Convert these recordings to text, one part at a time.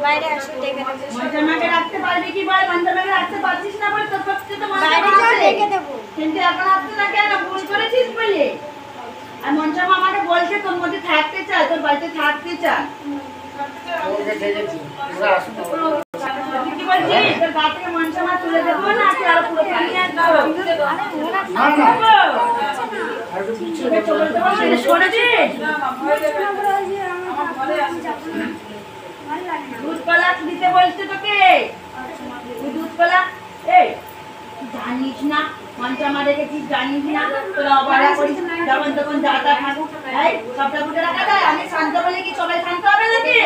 বাইরে আসো ডেকে দেবো। মঞ্চামাকে রাখতে পারবি কি বল? মঞ্চামাকে রাখতে পারছিস না বলে তোর পক্ষে তো বাইরে মঞ্চামা যাও আছে। ডেকে দেবো। কিন্তু এখন আসতে না কেন? ভুল করেছিস বলে। আর মঞ্চামা আমাকে বলছে তোর মধ্যে থাকতে চায়, তোর বাড়িতে থাকতে চায়। ওকে ডেকেছি, ওরা আসুন। তুই কি বলছিস? তোর গা থেকে মঞ্চামা তুলে দেবো না কি আর পুরো পালিয়ে আসবো? আরে ওরা না না আর একটু পিছিয়ে চলে দেবো মানে সরেছিস? দুধকলা দিতে বলছে তোকে। তুই দুধকলা এই জানিস না মঞ্চামা রেখেছিস, জানিস না? তোরা অবহেলা করিস, যেমন তখন যা তা থাকুক। এই সবটা বুঝে রাখা যায়। আমি শান্ত বলে কি সবাই শান্ত হবে নাকি?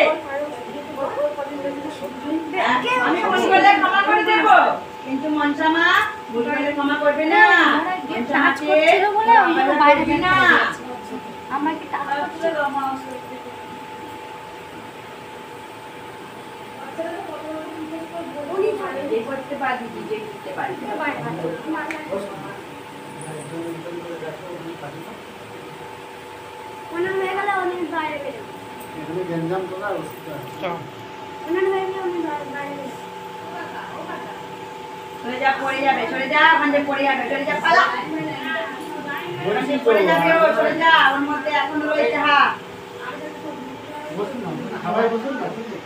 আমি ভুল করলে ক্ষমা করে দেবো, কিন্তু মঞ্চামা ভুল করলে ক্ষমা করবে না। টাচ করছিল বলে ওই জন্য বাইরে বের না। করে দিয়েছি। আমাকে টাচ করছিল। যে করতে পারবি, যে করতে পারবি। ওনার হয়ে গেলে উনি বাইরে বেরোবে। এখানে গেঞ্জাম তোলা অবস্থা। ওনার হয়ে গেলে উনি বাইরে বেরোবে। সরে যা, পড়ে যাবে, সরে যা, ওখান থেকে পড়ে যাবে, সরে যা, পালা। ওখান থেকে পড়ে যাবে ও, সরে যা, ওর মধ্যে এখনো রয়েছে হাত। বসুন না, হাওয়ায় বসুন না, ঠিক আছে?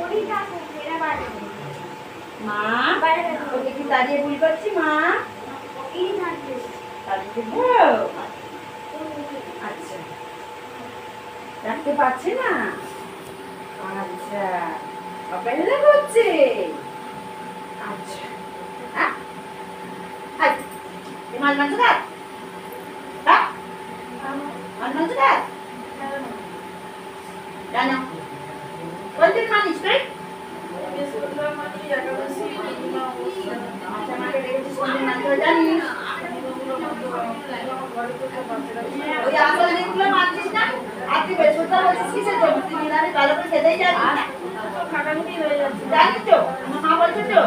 ওদিকে আসো, এরা বাইরে বেরোবে। মা, বাইরে বেরোবে। ওকে কি দাঁড়িয়ে ভুল করছি মা? এই থাকবে। দাঁড়িয়ে দেবো? আচ্ছা, রাখতে পারছে না? আচ্ছা, অপেক্ষা করছে। আচ্ছা, হ্যাঁ? আচ্ছা, এই মাছ মাংস খায়? হ্যাঁ? মাছ মাংস খায়? জানো? কোনদিন মানিস তুই? আচ্ছা, মাকে দেখেছিস কোনদিন মানতে হয় জানিস? ওই আসল দিনগুলো মানছিস না? আর তুই বৃহস্পতিবার বলছিস কিসের জন্য? তুই নিরামিষ ভালো করে খেতেই জানিস না? জানিস তো? আমার মা বলছে তো?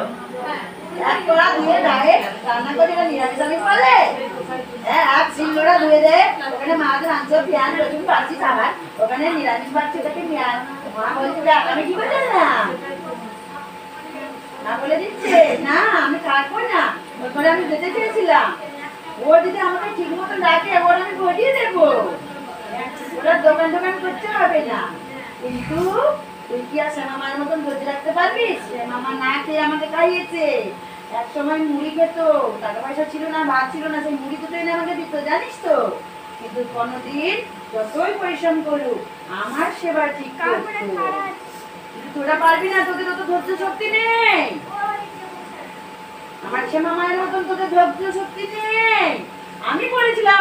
এক কড়া ধুয়ে দেয়, রান্না করে এরা নিরামিষ আমিষ বলে। হ্যাঁ, এক শিলনোড়া ধুয়ে দে, ওখানে মাছ, মাংস, পেঁয়াজ, রসুন পাচ্ছি খাবার, ওখানে নিরামিষ পাচ্ছি, ওটাকে মা বলছে যে আমি কি করে জানলাম? না বলে দিচ্ছে না, আমি থাকবো না, ওখানে আমি যেতে চেয়েছিলাম। ও যদি আমাকে ঠিক মতো ডাকে, ওর আমি ঘটিয়ে দেবো। ওরা দোকান দোকান করতে হবে না, কিন্তু তুই কি আর শ্যামামার মতন ধৈর্য রাখতে পারবি? শ্যামামা না খেয়ে আমাকে খাইয়েছে। এক সময় মুড়ি খেত, টাকা পয়সা ছিল না, ভাত ছিল না, সেই মুড়ি দুটো এনে আমাকে দিত, জানিস তো? কিন্তু কোনোদিন যতই পরিশ্রম করুক আমার সেবা ঠিক করতো। কিন্তু তোরা পারবি না, তোদের অত ধৈর্য শক্তি নেই। আমার শ্যামা মায়ের মতন তোদের ধৈর্য শক্তি নেই। আমি করেছিলাম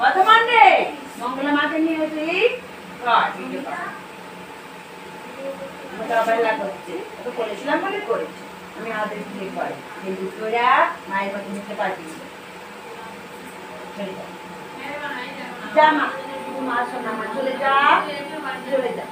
বর্ধমান রে, মঙ্গলা মাকে নিয়ে তুই অবহেলা করছে, তো করেছিলাম বলে করেছি, আমি হাতে দিয়ে করে, কিন্তু তোরা মায়ের মতন নিতে পারবি না। যা মা, তুই মা শোনা মা, চলে যা, চলে যা, চলে যা।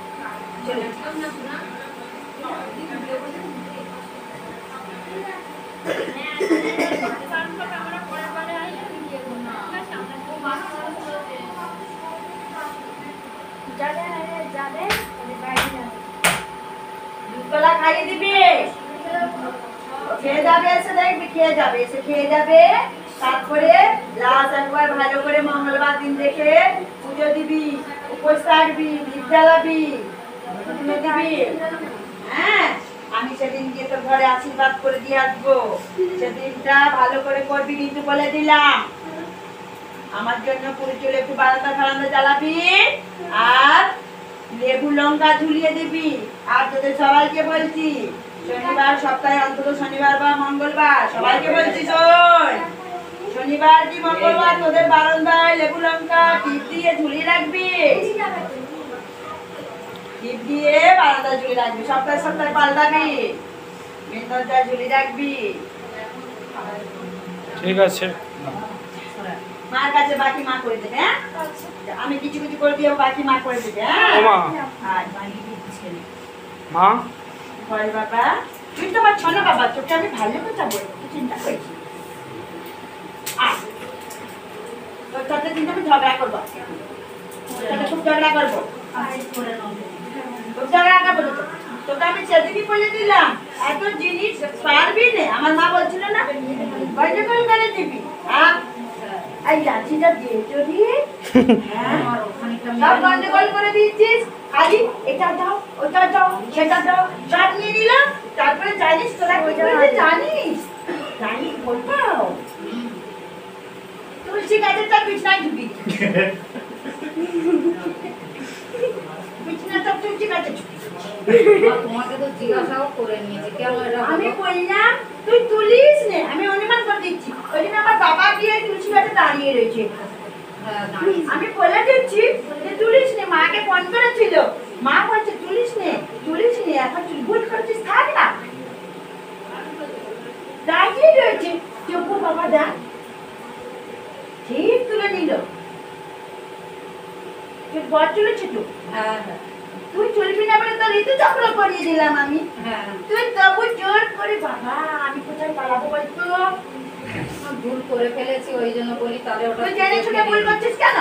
দুধকলা খাইয়ে দিবি, খেয়ে যাবে, এসে দেখবি, খেয়ে যাবে, এসে খেয়ে যাবে। তারপরে লাস্ট একবার ভালো করে মঙ্গলবার দিন দেখে পুজো দিবি, উপোস থাকবি, দীপ জ্বালাবি, দিবি। হ্যাঁ, আমি সেদিন গিয়ে তোর ঘরে আশীর্বাদ করে দিয়ে আসবো। সেদিনটা ভালো করে করবি কিন্তু বলে দিলাম। আমার জন্য পুরো চলে একটু বারান্দা ফারান্দা জ্বালাবি, আর লেবু লঙ্কা ঝুলিয়ে দিবি। আর তোদের সবাইকে বলছি, শনিবার সপ্তাহে অন্তত শনিবার বা মঙ্গলবার, সবাইকে বলছি শোন, শনিবার কি মঙ্গলবার তোদের বারান্দায় লেবু লঙ্কা টিপ দিয়ে ঝুলিয়ে রাখবি। টিপ দিয়ে বারান্দায় ঝুলিয়ে রাখবি, সপ্তাহে সপ্তাহে পাল্টাবি, মেন দরজায় ঝুলিয়ে রাখবি। ঠিক আছে। মার কাছে বাকি মা করে দেবে। হ্যাঁ, আমি কিছু কিছু করে দিয়ে বাকি মা করে দেবে। হ্যাঁ মা, মা বল বাবা, তুই তো আমার ছোট বাবা, তোকে আমি ভালো কথা বলবো, তুই চিন্তা করিস তোর সাথে কিন্তু আমি ঝগড়া করবো। তাহলে খুব ঝগড়া করবো, খুব ঝগড়া করবো। তোকে আমি সেদিনই বলে দিলাম এত জিনিস পারবি না। আমার মা বলছিল না গন্ডগোল করে দিবি। হ্যাঁ এই লাঠিটা দিয়েছো রে, সব গন্ডগোল করে দিয়েছিস। খালি এটা দাও ওটা দাও সেটা দাও সব নিয়ে নিলাম। তারপরে জানিস তোরা কি করেছে জানিস, জানিস বলবো তুলসী গাছের তার বিছনায় ঢুকি, বিছনা তো তুলসী গাছে ঢুকি। তোমাকে তো জিজ্ঞাসাও করে নিয়েছি কেমন এটা আমি বললাম তুই তুলিস নে, আমি অনুমান করে দিচ্ছি। ওই জন্য আমার বাবা গিয়ে তুলসী গাছে দাঁড়িয়ে রয়েছে। আমি বলে দিচ্ছি যে তুলিস নে, মাকে ফোন করেছিল, মা বলছে তুলিস নে এখন তুই ভুল করছিস থাক না, দাঁড়িয়ে রয়েছে। চুপু বাবা দেখ ঠিক তুলে নিল। তুই বর চলেছে তো, হ্যাঁ হ্যাঁ তুই চলবি না বলে তোর ঋতু চক্র করিয়ে দিলাম আমি। হ্যাঁ তুই তবু জোর করে বাবা আমি কোথায় পালাবো বলতো। ভুল করে ফেলেছি ওই জন্য বলি তাহলে ওটা তুই জেনে শুনে ভুল করছিস কেন?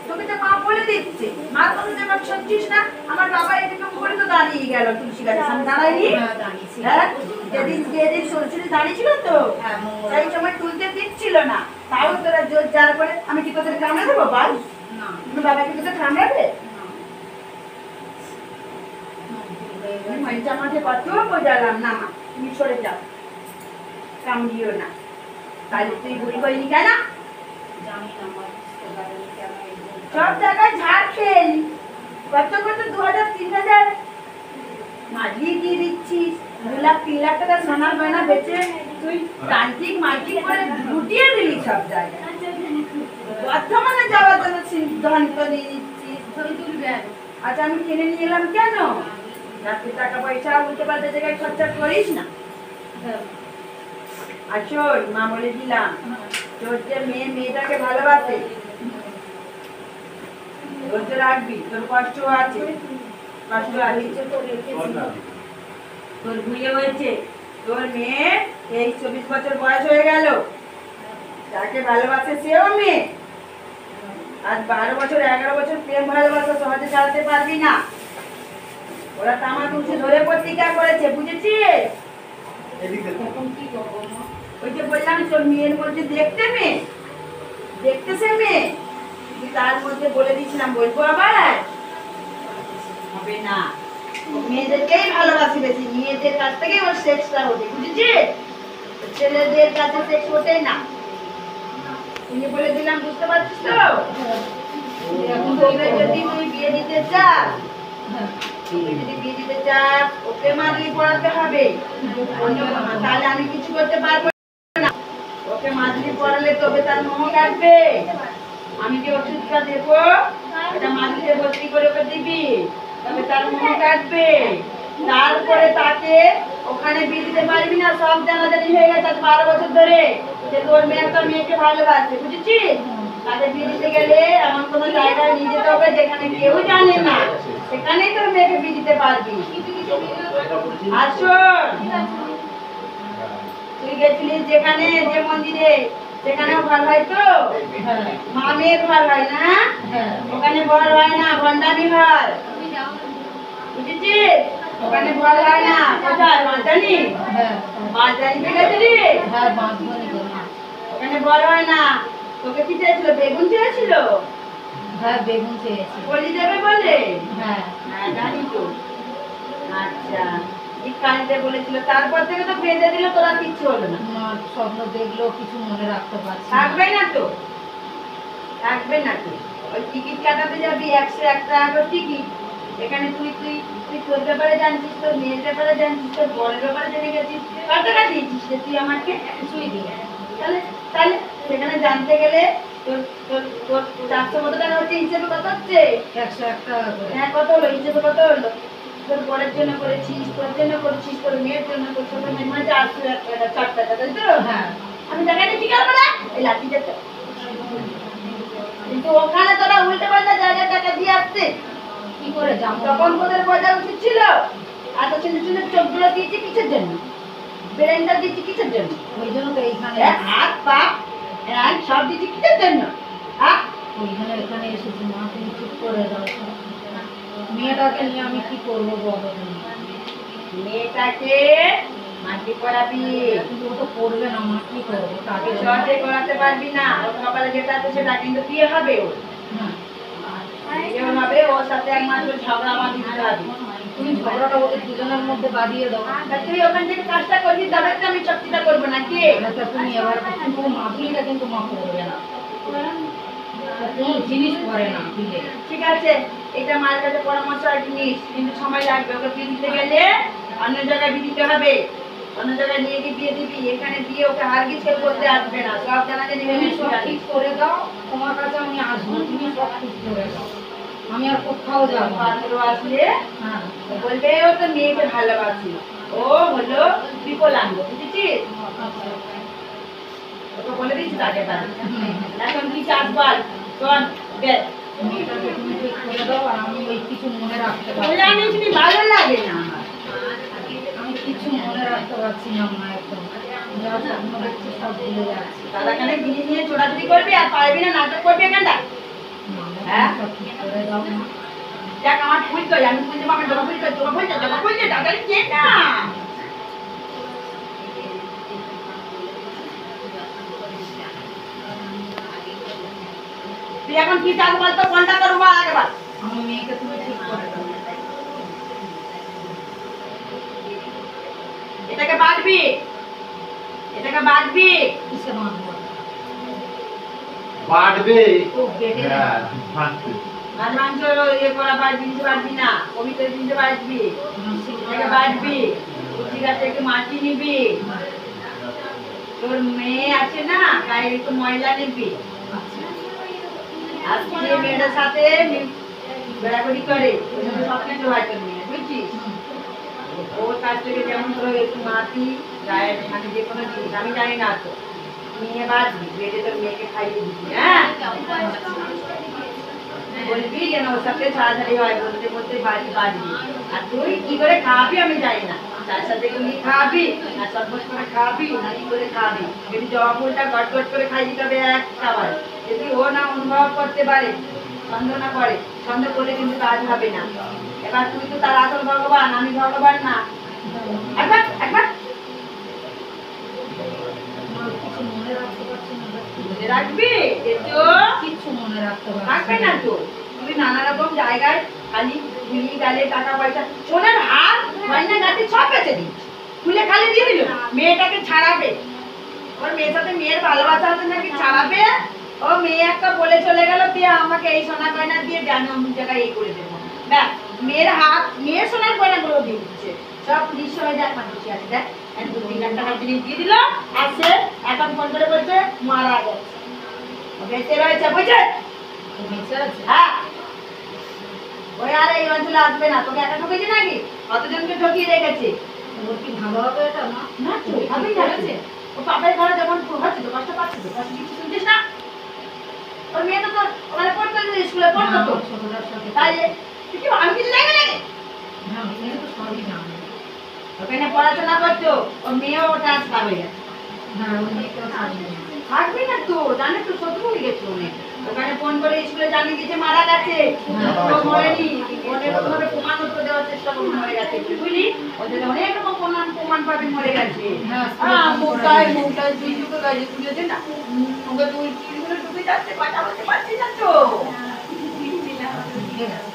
তোকে তো মা বলে দিচ্ছে, মার কথা যে আমার শুনছিস না। আমার বাবা এরকম করে তো দাঁড়িয়ে গেল তুলসী গাছের সামনে দাঁড়ায়নি। হ্যাঁ জানিছি হ্যাঁ যেদিন সরস্বতী দাঁড়িয়েছিল তো হ্যাঁ সেই সময় তুলতে দিচ্ছিল না, তাও তোরা জোর যার করে। আমি কি তোদের কামড়ে দেবো বল? না তুমি বাবাকে তোদের কামড়াবে? না মনটা মাঠে কত বোঝালাম না মা তুমি সরে যাও, কামড়িও না। তাহলে তুই ভুল করিনি কেন? জানি না আমার বুঝতে পারিনি কেন এই ভুলটা। সব জায়গায় ঝাড় খেলি, কত 2000-3000 মাঝিয়ে দিয়ে দিচ্ছিস। 2 লাখ 3 লাখ টাকা সোনার গয়না বেচে তুই তান্ত্রিক মাইটিক করে লুটিয়ে দিলি সব জায়গায়। বর্ধমানে যাওয়ার জন্য সিদ্ধান্ত নিয়ে নিচ্ছিস। আচ্ছা আমি কিনে নিয়ে এলাম কেন? যাতে টাকা পয়সা উল্টে পাল্টে জায়গায় খরচা করিস না। আচ্ছা মা বলে দিলাম তোর যে মেয়েটাকে ভালোবাসে ধৈর্য রাখবি, তোর কষ্ট আছে, কষ্ট আছে। তোর বিয়ে হয়েছে, তোর মেয়ে এই 24 বছর বয়স হয়ে গেল, যাকে ভালোবাসে সেও মেয়ে। আজ 12 বছর 11 বছর প্রেম ভালোবাসা সহজে চালাতে পারবি না। ওরা তামা তুলসী ধরে প্রতিজ্ঞা করেছে, বুঝেছিস? এখন কি করবো মা? ওই যে বললাম তোর মেয়ের মধ্যে দেখতে মেয়ে, দেখতে সে মেয়ে, তুই তার মধ্যে বলে দিয়েছিলাম বলবো আবার হবে না। ও মেয়েদেরকেই ভালোবাসি বেশি, মেয়েদের কাছ থেকে ওর সেক্সটা হতে, বুঝেছিস? ছেলেদের কাছে সেক্স হতে না। তুমি বলে দিলাম, বুঝতে পারছিস তো? এখন তোকে যদি তুই বিয়ে দিতে চাস, তুই যদি বিয়ে দিতে চাস ওকে মাদলি পড়াতে হবে, তাহলে আমি কিছু করতে পারবো না। ওকে মাদলি পড়ালে তবে তার মোহ কাটবে। আমি যে ওষুধটা দেবো এটা মাদলিতে ভর্তি করে ওকে দিবি, তবে তার মোহ কাটবে। তারপরে তাকে ওখানে বিয়ে দিতে পারবি না। সব জানাজানি হয়ে গেছে 12 বছর ধরে যে তোর মেয়ে একটা মেয়েকে ভালোবাসে, বুঝেছিস? তাকে বিয়ে দিতে গেলে এমন কোনো জায়গায় নিয়ে যেতে হবে যেখানে কেউ জানে না, সেখানেই তোর মেয়েকে বিয়ে দিতে পারবি। আর শোন, তুই গেছিলিস যেখানে যে মন্দিরে, সেখানেও ভালো হয় তো? মা মেয়ের ভালো হয় না, ওখানে বর হয় না, ভণ্ডামি হয়, বুঝেছিস? ওখানে বর হয় না। কোথায়? মালদানি? মালদানিতে গেছিলিস? ওখানে বর হয় না। তোকে কি চেয়েছিল? বেগুন চেয়েছিল? হ্যাঁ বেগুন চেয়েছি। বলি দেবে বলে? হ্যাঁ হ্যাঁ জানি তো। আচ্ছা কানিতে বলেছিল, তারপর থেকে তো বেঁধে দিল, তোরা কিচ্ছু হলো না। আমার স্বপ্ন দেখলেও কিছু মনে রাখতে পারছি না। থাকবে না তো, থাকবে না তো। ওই টিকিট কাটাতে যাবি 101 টাকা করে টিকিট। এখানে তুই তুই তুই তোর ব্যাপারে জানছিস, তোর মেয়ের ব্যাপারে জানছিস, তোর বরের ব্যাপারে জেনে গেছিস। কত টাকা দিয়েছিস যে তুই আমাকে? কিছুই দিই না। তাহলে তাহলে সেখানে জানতে গেলে তোর তোর তোর 400 কত টাকা হচ্ছে, হিসেবে কত হচ্ছে? 101 টাকা করে। হ্যাঁ কত হলো, হিসেবে কত হলো? তোর বরের জন্য করেছিস, তোর জন্য করেছিস, তোর মেয়ের জন্য করেছিস, তোর মেয়ের মানে 401 টাকা 4 টাকা, তাই তো? হ্যাঁ আমি টাকা নিয়ে কি করবো না? এই লাঠিটা তো। কিন্তু ওখানে তোরা উল্টে পাল্টা জায়গায় টাকা দিয়ে আসছে, কি করে যাবো? তখন তোদের বোঝা উচিত ছিল। এত সুন্দর সুন্দর চোখগুলো দিয়েছি কিসের জন্য? ব্রেনটা দিয়েছি কিসের জন্য? ওই জন্য তো এইখানে হাত পা সব দিয়েছি কিসের জন্য? হ্যাঁ ওই জন্য এখানে এসেছি মা, তুমি চুপ করে দাও। মেয়েটাকে নিয়ে আমি কি করবো বলো তুমি? মেয়েটাকে মাটি করাবি, কিন্তু ও তো করবে না মা, কি করবো তাকে? সহজে করাতে পারবি না। ওর কপালে যেটা আছে সেটা কিন্তু বিয়ে হবে। ওর বিয়ে হবে, ওর সাথে একমাত্র ঝগড়া আমার দিতে হবে। তুমি ঝগড়াটা ওদের দুজনের মধ্যে বাদিয়ে দাও। তা তুই ওখান থেকে কাজটা করবি, তবে তো আমি চুক্তিটা করবো নাকি? আচ্ছা তুমি এবার কিন্তু মাদুরিটা কিন্তু মা করবে না, কোনো জিনিস করে না দিলে। ঠিক আছে, এটা মায়ের কাছে পরামর্শ আর জিনিস, কিন্তু সময় লাগবে। ওকে বিয়ে দিতে গেলে অন্য জায়গায় বিয়ে দিতে হবে, অন্য জায়গায় নিয়ে গিয়ে বিয়ে দিবি। এখানে দিয়ে ওকে হারগিজ কেউ করতে আসবে না, সব জানাতে নেবে। তুমি সব ঠিক করে দাও, তোমার কাছে আমি আসবো, তুমি সব ঠিক করে দাও, আমি আর কোথাও যাবো না। পাত্র আসলে হ্যাঁ বলবে ও তো মেয়েকে ভালোবাসি, ও হলো বিকলাঙ্গ, বুঝেছিস? ওকে বলে দিচ্ছি তাকে তার। এখন কি চাস বল, শোন দেখ। মেয়েটাকে তুমি ঠিক করে দাও, আর আমি ওই কিছু মনে রাখতে বলে পারছি আমি না। তুমি ভালো লাগে না আমার। আমি কিছু মনে রাখতে পারছি না মা, একদম যা স্বপ্ন দেখছি সব ভুলে যাচ্ছি। দাদাখানে জিনিস নিয়ে চোরাচুরি করবি আর পারবি না, নাটক করবি এখানটা। হ্যাঁ? সব ঠিক করে দাও মা। দেখ আমার ফুল কই, আমি ফুল দেবো, আমার জবা ফুল কই, জবা ফুল দে, জবা ফুল দে, তাড়াতাড়ি দে না। তুই এখন কি চাস বলতো, কোনটা করবো আগে বল। আমার মেয়েকে তুমি ঠিক করে দাও। এটাকে বাঁধবি, এটাকে বাঁধবি। কিসে বাঁধবো? বাড়বে। ও বেটে হ্যাঁ, বাড়বে। মাছ মাংস ইয়ে করা বাঁধবি, কিছু বাঁধবি না, পবিত্র জিনিস বাঁধবি, এটাকে বাঁধবি। ঠিক আছে, একটু মাটি নিবি, তোর মেয়ে আছে না, গায়ে একটু ময়লা নিবি। আর যে মেয়েটার সাথে বেড়াবেড়ি করে ওই জন্য সব কিছু হয় তোর মেয়ে, বুঝছিস? ওর কাছ থেকে যেমন ধরো একটু মাটি, গায়ের মানে যে কোনো জিনিস, আমি জানি না তো, নিয়ে বাঁধবি, বেড়ে তোর মেয়েকে খাইয়ে দিবি। হ্যাঁ, বলবি যেন ওর সাথে ছাড়াছাড়ি হয়, বলতে বলতে বাঁধবি। আর তুই কি করে খাওয়াবি আমি জানি না, তার সাথে কি খাওয়াবি না চটপট করে খাওয়াবি না কি করে খাওয়াবি। যদি জবা ফুলটা গটগট করে খাই দিতে হবে এক খাবার, যদি ও না অনুভব করতে পারে, সন্দেহ না করে, সন্দেহ করলে কিন্তু কাজ হবে না। এবার তুই তো তার আসল ভগবান, আমি ভগবান না। একবার একবার কিছু মনে রাখতে পারছি না। বুঝে রাখবি যে তো কিছু মনে রাখতে থাকবে পারছি না তো। তুই নানা রকম জায়গায় খালি খুলি গালে টাকা পয়সা, সোনার হার গয়না গাটি সব বেঁচে দিস, খুলে খালি দিয়ে দিল। মেয়েটাকে ছাড়াবে, ওর মেয়ের সাথে মেয়ের ভালোবাসা আছে নাকি ছাড়াবে। ও মেয়ে একটা বলে চলে গেল দিয়ে আমাকে এই সোনা গয়না দিয়ে দেন, অন্য জায়গায় এই করে দেবো। দেখ মেয়ের হাত, মেয়ের সোনার গয়নাগুলো দিয়ে দিচ্ছে, সব পুলিশ হয়ে দেখ মানুষ আছে। দেখ 2-3 লাখ টাকার জিনিস দিয়ে দিল, আর সে এখন ফোন করে বলছে মারা গেছে, বেঁচে রয়েছে, বুঝছে? বেঁচে আছে? হ্যাঁ, ওই আর এই অঞ্চলে আসবে না। তোকে একা ঠকেছে নাকি, কতজনকে ঠকিয়ে রেখেছে। ওর কি ভালো হবে এটা না? না তো ভাবেই যাচ্ছে, ও বাপের ঘরে যেমন হচ্ছে তো কষ্ট পাচ্ছে, তো কষ্ট কিছু শুনছিস না? ওর মেয়ে তো তোর ওখানে পড়তো, স্কুলে পড়তো তো, ছোটটার সাথে তাই তুই কি আমি কিছু জানি নাকি? হ্যাঁ, মেয়ে তো সবই জানে। ওখানে পড়াশোনা করতো, ওর মেয়েও ট্রান্সফার হয়ে গেছে। হ্যাঁ, ওই মেয়েকেও সবই জানে। থাকবি না তো, জানে তো শত্রু হয়ে গেছে অনেক। ওখানে ফোন করে স্কুলে জানিয়ে দিয়েছে মারা গেছে, ও মরেনি, অনেক রকমভাবে প্রমাণ উত্তর দেওয়ার চেষ্টা করে মরে গেছে, বুঝলি? ওদের অনেক রকম প্রমাণ পাবে মরে গেছে। মুখটায় তুই ঢুকে গাড়ি তুলেছে না, মুখে তুই চুলগুলো ঢুকে যাচ্ছে, কথা বলতে পারছিস না তো। ঠিক আছে।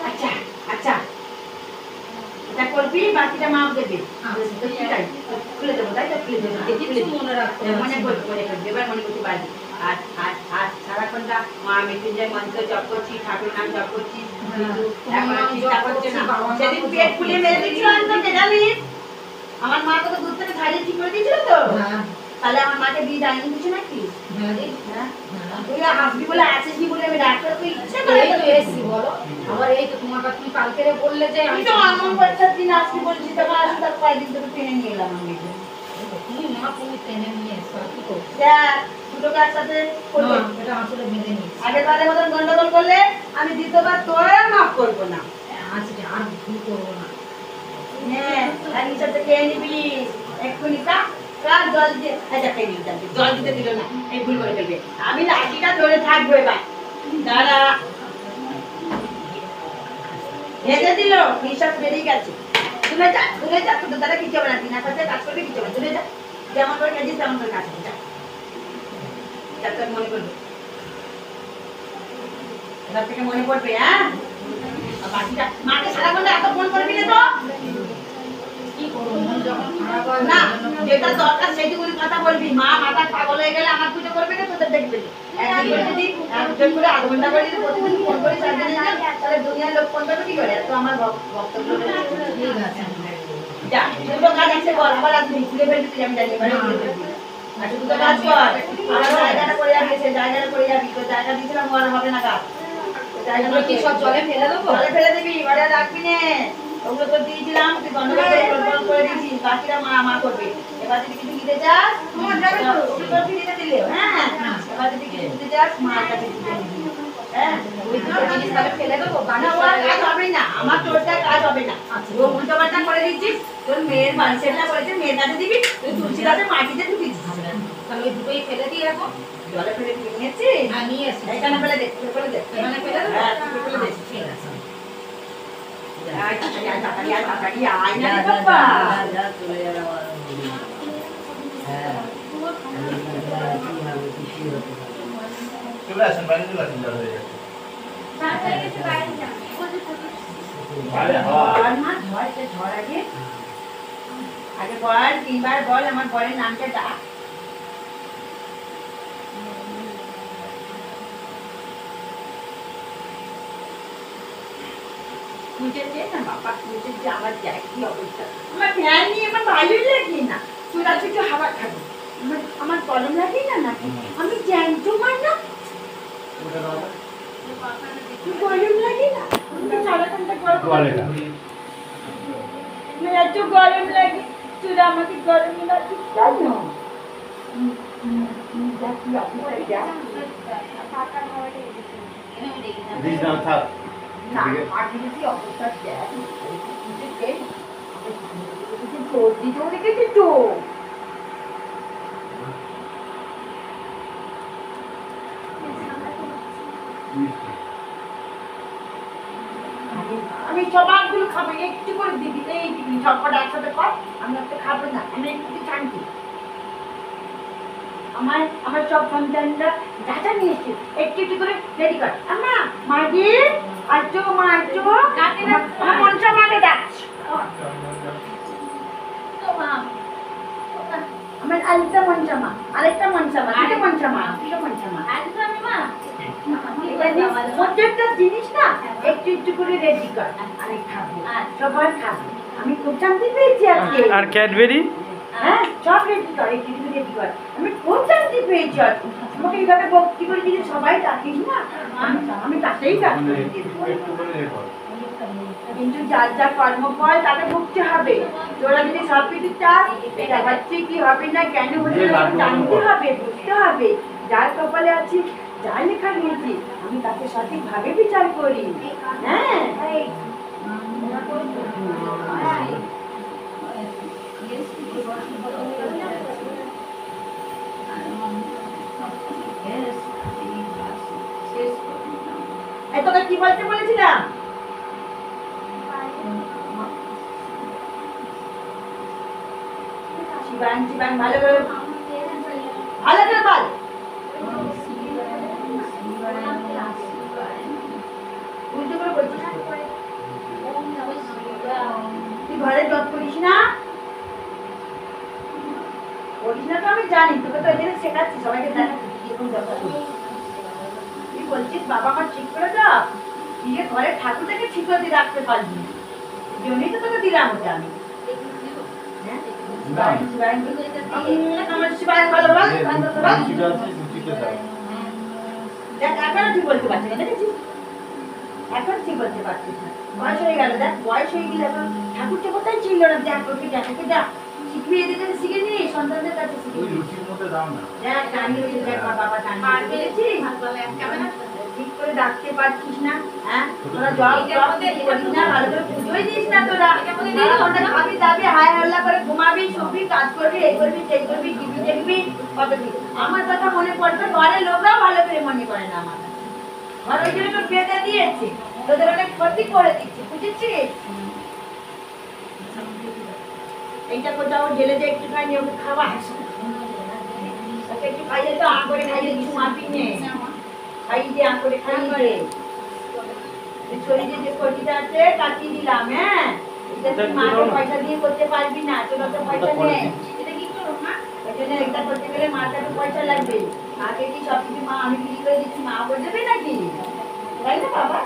আচ্ছা আচ্ছা, এটা করবি, বাকিটা মাপ দেবে। খুলে দেবো, তাই তো খুলে দেবো, কিছু মনে রাখতে মনে পারছি করবি, না। মনে করবি, এবার মনে করতে পারবি। আর আর আর সারাক্ষণটা মা মৃত্যুঞ্জয় মন্ত্র জপ করছি, ঠাকুর নাম জপ করছি, কিন্তু এখন আর চেষ্টা করছে না। সেদিন পেট ফুলে মেরে দিচ্ছিল অন্তকে, জানিস? আমার মা তোকে দুধ থেকে ছাড়িয়ে ঠিক করে দিয়েছিল তো, হ্যাঁ, তাহলে আমার মাকে বিয়ে দেয়নি কিছু নাকি? হ্যাঁ রে। হ্যাঁ, হ্যাঁ। তুই হাসবি বলে আছিস কি বলে আমি ডাক্তার তুই ইচ্ছে করে এই তো এসছি বলো, আবার এই তো তোমার কাছে তুমি কালকে বললে যে আমি তো আমার পরীক্ষার দিন আসবি বলছি, তখন আসবি, তার কয়েকদিন তোকে টেনে নিয়ে এলাম আমি। তুমি মা তুমি টেনে নিয়ে এসো, আর কি করবো? দেখ দুটোকে একসাথে করবে। না, এটা আসলে বেঁধে নিয়েছি। আগের বারের মতন গন্ডগোল করলে আমি দ্বিতীয়বার তোর মাফ করবো না। আজকে আর ভুল করবো না। হ্যাঁ, আর নিশাতে খেয়ে নিবি এক্ষুনি কার জল দিয়ে আচ্ছা খেয়ে নিবি জল দিতে দিল না এই ভুল করে ফেলবে আমি লাঠিটা ধরে থাকবো এবার দাঁড়া ভেজে দিল নিঃশ্বাস বেরিয়ে গেছে তুলে যা তোদের দ্বারা কিছু হবে না দিনা কাছে কাজ করবে কিছু হবে তুলে যা যেমন করে খেয়েছিস তেমন করে কাজ করবে যা তোর মনে করবে এবার থেকে মনে পড়বে হ্যাঁ আর বাকিটা মাকে সারাক্ষণ এত ফোন করবি না তো কি করবো মন যখন খারাপ হয় না যেটা দরকার সেইটুকুনি কথা বলবি মা মাথা পাগল হয়ে গেলে আমার পুজো করবে না তোদের দেখবে একজন করে আধ ঘন্টা করে যদি প্রতিদিন ফোন করে চারজনে তাহলে দুনিয়ার লোক ফোন করবে কি করে তো আমার বক্তব্য ঠিক আছে যা দুটো কাজ আছে কর আবার আসবি ঘুরে ফেলবি তুই আমি জানি এবারে ঘুরে ফেলবি আর দুটো কাজ কর আবার জায়গাটা করে যাবি সে জায়গাটা করে যাবি তো জায়গা দিয়েছিলাম আর হবে না কাজ এগুলো কি সব জলে ফেলে দেবো জলে ফেলে দিবি এবারে রাখবি নে ওগুলো তো দিয়েছিলাম তুই বন্ধ করে দিয়েছিস বাকিরা মা করবে এবার যদি কিছু দিতে চাস দিতে দিলে হ্যাঁ এবার যদি কিছু দিতে চাস মার কাছে দিতে নিবি হ্যাঁ ওই দুটো জিনিস তাহলে ফেলে দেবো না ওর কাজ হবে না আমার তোরটা কাজ হবে না ও উল্টো পাল্টা করে দিচ্ছিস তোর মেয়ের বাড়ি সেটা করেছে মেয়ের কাছে দিবি তুই তুলসী গাছে মাটিতে ঢুকে দিচ্ছিস তাহলে ওই দুটোই ফেলে দিই এখন জলে ফেলে দিয়ে নিয়েছিস আর নিয়ে এসছি এখানে ফেলে দে ফেলে দে এখানে ফেলে দেবো হ্যাঁ ফেলে দে ঠিক আছে আয় তাড়াতাড়ি আয় না রে বাবা চলে আসেন বাইরে চলে আসেন জল হয়ে গেছে তাড়াতাড়ি একটু বাইরে যান বাইরে হাওয়া আর মা ঝড় আগে বল তিনবার বল আমার বরের নামটা ডাক মুছেছে না বাবা মুছেছে আমার দেখ কি অবস্থা আমার ফ্যান নিয়ে আমার ভালোই লাগে না তুই রাতে একটু হাওয়া খাবি আমার গরম লাগে না নাকি আমি জ্যান্ত মার না ওটা দাও গরম লাগে না তুমি সারাক্ষণটা গরম তোয়ালে না আমার এত গরম লাগে তুই আমাকে গরম লাগে কেন দেখ কি অবস্থা এটা ফাঁকা হাওয়াটা দিস না থাক না আগে কি অবস্থা দেখ সর্দি তো রেখেছি তো আমি সবাইগুলো খাবো একটু করে দিবি এই দিবি সবকটা একসাথে কর আমি একটা খাবো না আমি একটু শান্তি আমার সব সন্তানরা যাটা নিয়েছে একটু একটু করে রেডি কর আমা মাগি আজো আমার মনসা মাকে ডাকছি আমার আরেকটা মনসামা দুটো মনসামা প্রত্যেকটা জিনিস না একটু একটু করে রেডি কর আমি খাবো সবাই খাবো আমি খুব শান্তি পেয়েছি আজকে আর ক্যাডবেরি হ্যাঁ সব রেডি কর একটু একটু রেডি কর আমি খুব শান্তি পেয়েছি আজকে আমাকে এইভাবে ভক্তি করে দিলে সবাই ডাকিস না আমি তাতেই ডাকি একটু করে এ কর কিন্তু যার যা কর্মফল তাকে ভুগতে হবে তোরা যদি সব কিছু চাস এটা হচ্ছে কি হবে না কেন হচ্ছে না জানতে হবে বুঝতে হবে যার কপালে আছি যা লেখা নিয়েছি আমি তাকে সঠিকভাবে বিচার করি হ্যাঁ এই তোকে কি বলতে বলেছিলাম শিবান ভালো করে বল উল্টো করে বলছিস তুই ঘরে জব করিস না তো আমি জানি তোকে তো এখানে শেখাচ্ছি সবাইকে দেখাচ্ছি কিরকম জব করিস তুই বলছিস বাবা আমার ঠিক করে দাও নিজের ঘরে ঠাকুরটাকে ঠিক করে দিয়ে রাখতে পারবি জন্যই তো তোকে দিলাম ওটা আমি শিবায় ভালো বল ঠিক আছে ঠিক আছে দেখ এখনো ঠিক বলতে পারছিস না দেখেছিস এখন ঠিক বলতে পারছিস না বয়স হয়ে গেল দেখ বয়স হয়ে গেলে এখন ঠাকুরটা কোথায় ছিল না দেখ ওকে দেখাকে দেখ শিখিয়ে দিতে শিখে নি সন্তানদের কাছে শিখে ওই লুচির মধ্যে দাও না দেখ টানিয়ে দেখ বাবা টানিয়ে দিয়েছি ঠিক করে ডাকতে পারছিস না? হ্যাঁ? তোরা জব করিস না, ভালো করে পুজোই দিস না তোরা। সারাক্ষণটা খাবি দাবি, হায় হল্লা করে ঘুমাবি, শুবি, কাজ করবি, এই করবি, সেই করবি, টিভি দেখবি, কত কি। আমার কথা মনে পড়বে, ঘরের লোকরাও ভালো করে মনে করে না আমার কথা। ঘর ওই জন্য তো বেঁধে দিয়েছে, তোদের অনেক ক্ষতি করে দিচ্ছে, বুঝেছিস? এইটা কোথাও গেলে যে একটুখানি ওকে খাওয়া, ওকে একটু খাইয়ে তো আঁ করে খাইয়ে কিছু মাপি নে, খাইয়ে আঁ করে খাইয়ে শরীরে যে ক্ষতিটা আছে কাটিয়ে দিলাম। হ্যাঁ, এটা তুই মাকে পয়সা দিয়ে করতে পারবি না, তোর তো পয়সা নেই। এটা কি করো মা? ওই জন্য এটা করতে গেলে মার কাছে পয়সা লাগবে। মাকে কি সব কিছু মা আমি বিক্রি করে দিচ্ছি, মা বলে দেবে নাকি? তাই না বাবা?